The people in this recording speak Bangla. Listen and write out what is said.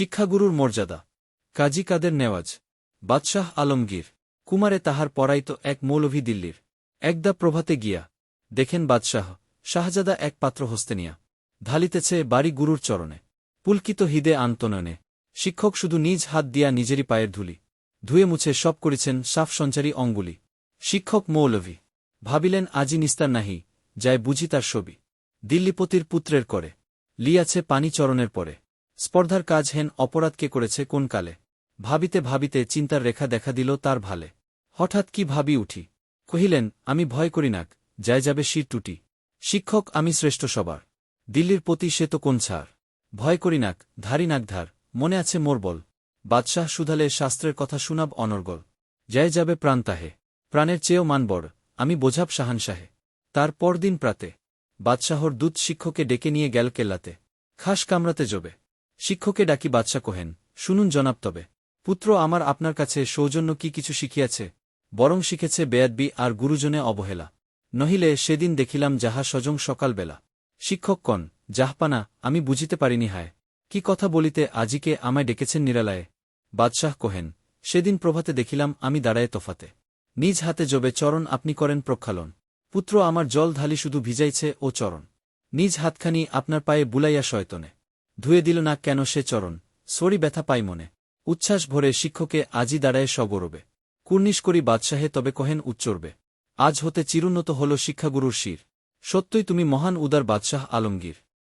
শিক্ষাগুরুর মর্যাদা। কাজী কাদের নেওয়াজ। বাদশাহ আলমগীর। কুমারে তাহার পড়াইত এক মৌলভী দিল্লির। একদা প্রভাতে গিয়া দেখেন বাদশাহ শাহজাদা এক পাত্র হস্তে নিয়া ঢালিতেছে বাড়ি গুরুর চরণে। পুলকিত হৃদে আন্তনয়নে শিক্ষক শুধু নিজ হাত দিয়া নিজেরই পায়ের ধুলি ধুয়ে মুছে সব করিছেন সাফ সঞ্চারী অঙ্গুলি। শিক্ষক মৌলভী ভাবিলেন আজি নিস্তার নাহি, যায় বুঝি তার ছবি। দিল্লিপতির পুত্রের করে লিয়াছে পানি চরণের পরে। স্পর্ধার কাজ হেন অপরাধ কে করেছে কোন কালে। ভাবিতে ভাবিতে চিন্তার রেখা দেখা দিল তার ভালে। হঠাৎ কি ভাবি উঠি, কহিলেন আমি ভয় করি নাক, যায় যাবে শির টুটি। শিক্ষক আমি শ্রেষ্ঠ সবার, দিল্লির পতি সে তো কোন ছাড়। ভয় করি নাক, ধারি নাক ধার, মনে আছে মোর বল। বাদশাহ শুধালে শাস্ত্রের কথা শুনাব অনর্গল। যায় যাবে প্রাণ তাহে, প্রাণের চেয়েও মানবর, আমি বোঝাব শাহানশাহে। তার পরদিন প্রাতে বাদশাহর দূত শিক্ষকে ডেকে নিয়ে গেল কেল্লাতে। খাস কামরাতে জবে শিক্ষকে ডাকি বাদশা কহেন, শুনুন জনাব তবে। পুত্র আমার আপনার কাছে সৌজন্য কি কিছু শিখিয়াছে? বরং শিখেছে বেয়াদবি আর গুরুজনে অবহেলা। নহিলে সেদিন দেখিলাম যাহা সজং সকালবেলা। শিক্ষক কন, জাহপানা, আমি বুঝিতে পারিনি হায়। কি কথা বলিতে আজিকে আমায় ডেকেছেন নিরালায়ে? বাদশাহ কহেন, সেদিন প্রভাতে দেখিলাম আমি দাঁড়ায়ে তোফাতে। নিজ হাতে জবে চরণ আপনি করেন প্রক্ষালন। পুত্র আমার জল ঢালি শুধু ভিজাইছে ও চরণ। নিজ হাতখানি আপনার পায়ে বুলাইয়া শয়তনে ধুয়ে দিল না কেন সে চরণ। সরি ব্যথা পাই মনে। উচ্ছ্বাস ভরে শিক্ষকে আজি দাঁড়ায় সগৌরবে। কুর্নিশ করি বাদশাহে তবে কহেন উচ্চরবে। আজ হতে চিরুন্নত হল শিক্ষাগুরুর শির। সত্যই তুমি মহান উদার বাদশাহ আলমগীর।